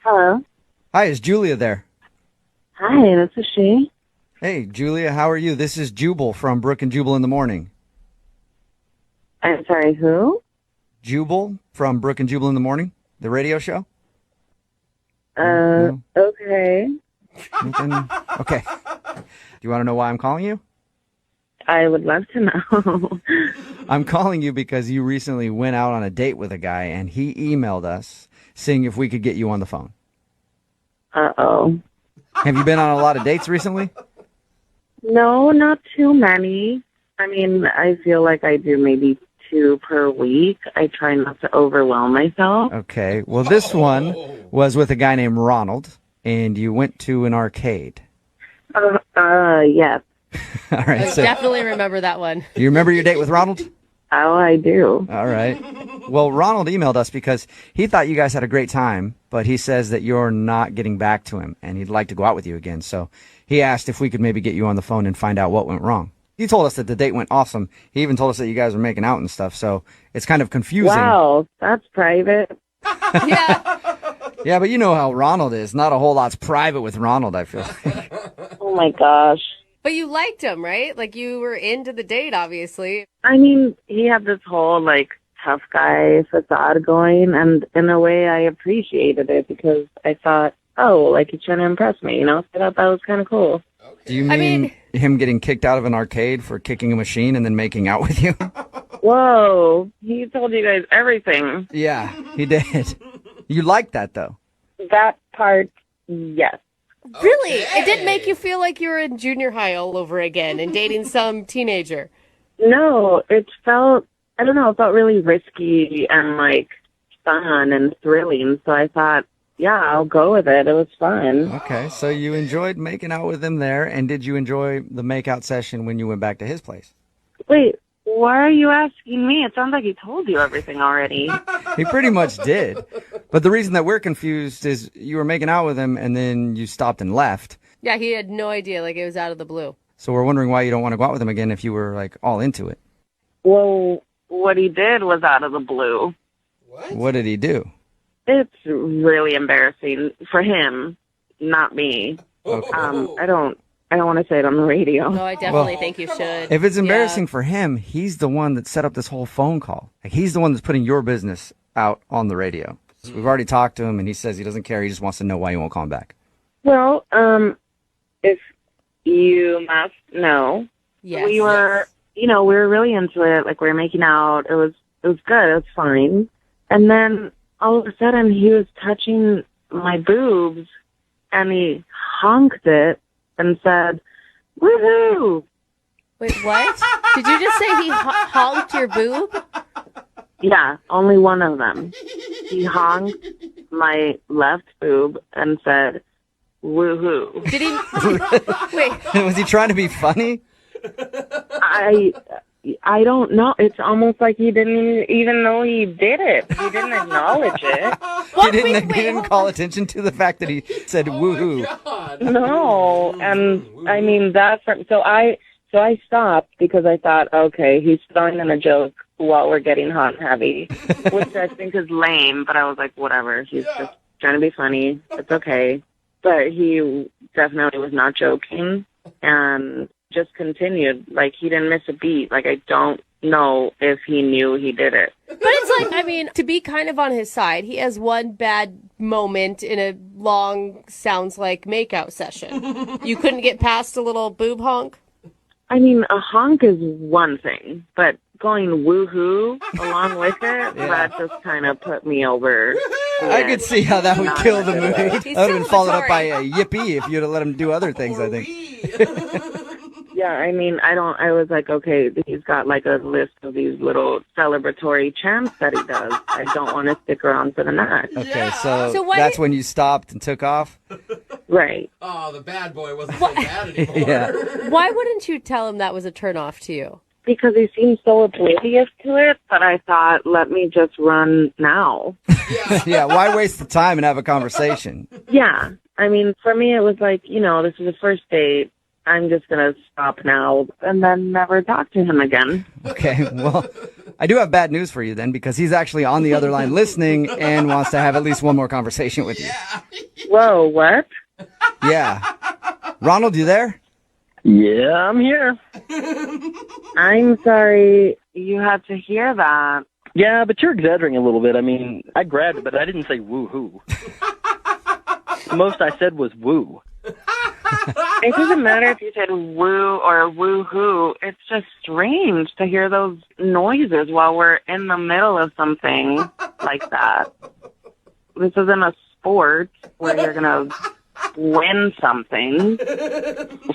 Hello. Hi, is Julia there? Hi, this is she. Hey, Julia, how are you? This is Jubal from Brooke and Jubal in the Morning. I'm sorry, who? Jubal from Brooke and Jubal in the Morning, the radio show? No? Okay. Nothing? Okay. Do you want to know why I'm calling you? I would love to know. I'm calling you because you recently went out on a date with a guy, and he emailed us seeing if we could get you on the phone. Uh-oh. Have you been on a lot of dates recently? No, not too many. I mean, I feel like I do maybe 2 per week. I try not to overwhelm myself. Okay. Well, this one was with a guy named Ronald, and you went to an arcade. Yes. All right. I definitely remember that one. Do you remember your date with Ronald? Oh, I do. All right. Well, Ronald emailed us because he thought you guys had a great time, but he says that you're not getting back to him, and he'd like to go out with you again. So he asked if we could maybe get you on the phone and find out what went wrong. He told us that the date went awesome. He even told us that you guys were making out and stuff, so it's kind of confusing. Wow, that's private. Yeah. Yeah, but you know how Ronald is. Not a whole lot's private with Ronald, I feel like. Oh, my gosh. But you liked him, right? Like you were into the date, obviously. I mean, he had this whole, tough guy facade going, and in a way I appreciated it because I thought, he's trying to impress me, I thought that was kind of cool. Do you mean him getting kicked out of an arcade for kicking a machine and then making out with you? Whoa, he told you guys everything. Yeah, he did. You liked that, though. That part, yes. Really? It didn't make you feel like you were in junior high all over again and dating some teenager? No, it felt really risky and, fun and thrilling. So I thought, yeah, I'll go with it. It was fun. Okay, so you enjoyed making out with him there, and did you enjoy the makeout session when you went back to his place? Wait, why are you asking me? It sounds like he told you everything already. He pretty much did. But the reason that we're confused is you were making out with him, and then you stopped and left. Yeah, he had no idea, like it was out of the blue. So we're wondering why you don't want to go out with him again if you were, all into it. Well, what he did was out of the blue. What did he do? It's really embarrassing for him, not me. Okay. I don't want to say it on the radio. No, I definitely think you should. If it's embarrassing for him, he's the one that set up this whole phone call. He's the one that's putting your business out on the radio. So we've already talked to him, and he says he doesn't care. He just wants to know why you won't call him back. Well, if you must know, Yes. we were, we were really into it. We were making out. It was good. It was fine. And then all of a sudden, he was touching my boobs, and he honked it and said, "Woohoo!" Wait, what? Did you just say he honked your boob? Yeah, only one of them. He honked my left boob and said, "Woohoo!" Did he? Wait. Was he trying to be funny? I don't know. It's almost like he didn't even know he did it. He didn't acknowledge it. He didn't call attention to the fact that he said woohoo. No, and I mean so I stopped because I thought, okay, he's throwing in a joke while we're getting hot and heavy, which I think is lame. But I was like, whatever. He's just trying to be funny. It's okay. But he definitely was not joking, and just continued. He didn't miss a beat. I don't know if he knew he did it. But it's to be kind of on his side, he has one bad moment in a long, sounds like makeout session. You couldn't get past a little boob honk? I mean, a honk is one thing, but going woohoo along with it, that just kind of put me over. I could see how that would kill the mood. That would have been followed up by a yippee if you'd have let him do other things, I think. Yeah, I mean, I was like, okay, he's got a list of these little celebratory chants that he does. I don't want to stick around for the night. Okay, so that's when you stopped and took off? Right. Oh, the bad boy wasn't so bad anymore. Yeah. Why wouldn't you tell him that was a turnoff to you? Because he seemed so oblivious to it that I thought, let me just run now. Yeah, why waste the time and have a conversation? Yeah. I mean, for me, it was this is the first date. I'm just going to stop now and then never talk to him again. Okay, well, I do have bad news for you then, because he's actually on the other line listening and wants to have at least one more conversation with you. Whoa, what? Yeah. Ronald, you there? Yeah, I'm here. I'm sorry you had to hear that. Yeah, but you're exaggerating a little bit. I mean, I grabbed it, but I didn't say woo-hoo. The most I said was woo. It doesn't matter if you said woo or woo-hoo. It's just strange to hear those noises while we're in the middle of something like that. This isn't a sport where you're going to win something.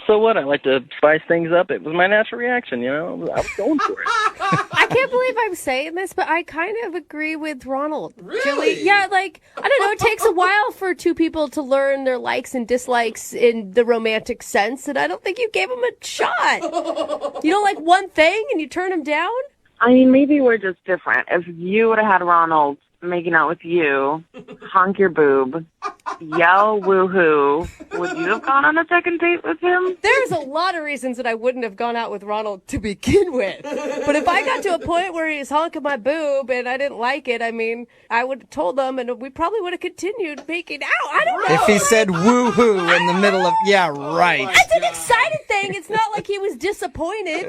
So what? I like to spice things up. It was my natural reaction, you know? I was going for it. I can't believe I'm saying this, but I kind of agree with Ronald. Really? Julie, yeah, like, I don't know, it takes a while for two people to learn their likes and dislikes in the romantic sense, and I don't think you gave them a shot. You don't like one thing and you turn them down? I mean, maybe we're just different. If you would have had Ronald making out with you, honk your boob, yell woohoo, would you have gone on a second date with him? There's a lot of reasons that I wouldn't have gone out with Ronald to begin with. But if I got to a point where he's honking my boob and I didn't like it, I mean, I would have told him and we probably would have continued making out. I don't know. If he said woohoo in the middle of, yeah, right. It's an excited thing. It's not like he was disappointed.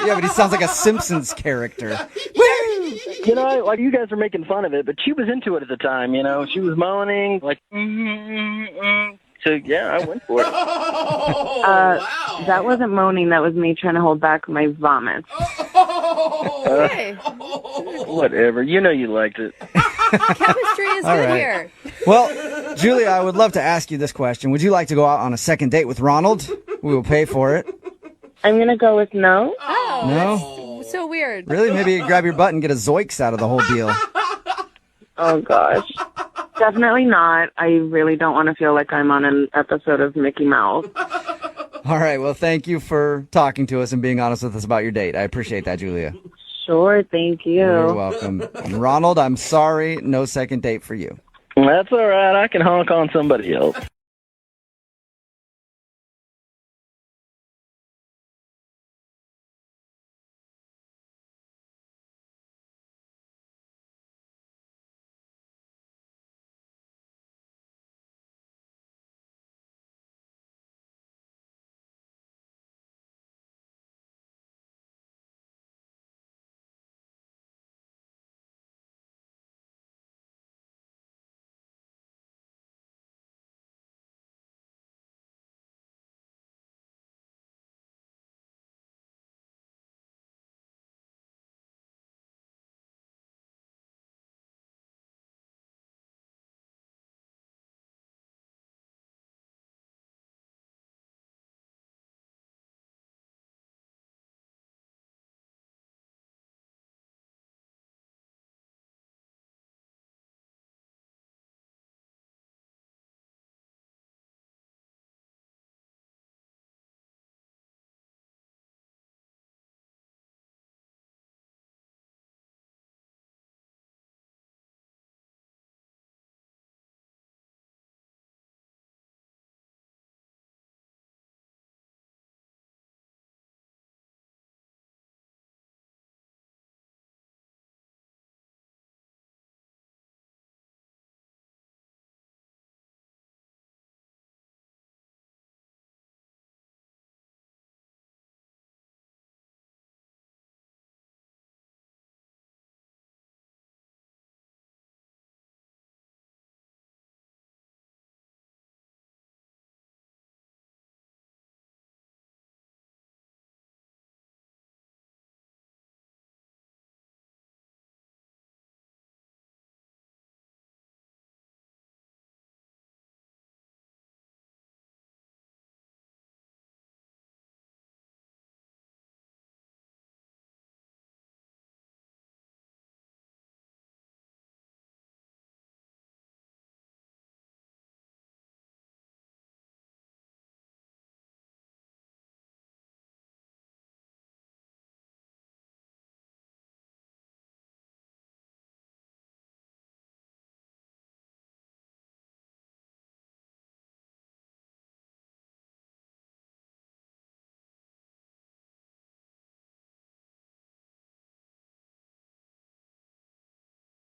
Yeah, but he sounds like a Simpsons character. Woo! You know, like you guys are making fun of it, but she was into it at the time, you know? She was moaning, like, So, yeah, I went for it. Oh, wow. That wasn't moaning. That was me trying to hold back my vomit. Okay. Whatever. You know you liked it. Chemistry is All good right. here. Well, Julia, I would love to ask you this question. Would you like to go out on a second date with Ronald? We will pay for it. I'm going to go with no. Oh, No? that's so weird. Really? Maybe you grab your butt and get a Zoiks out of the whole deal. Oh, gosh. Definitely not. I really don't want to feel like I'm on an episode of Mickey Mouse. All right. Well, thank you for talking to us and being honest with us about your date. I appreciate that, Julia. Sure, thank you. You're welcome. And Ronald, I'm sorry. No second date for you. That's all right. I can honk on somebody else.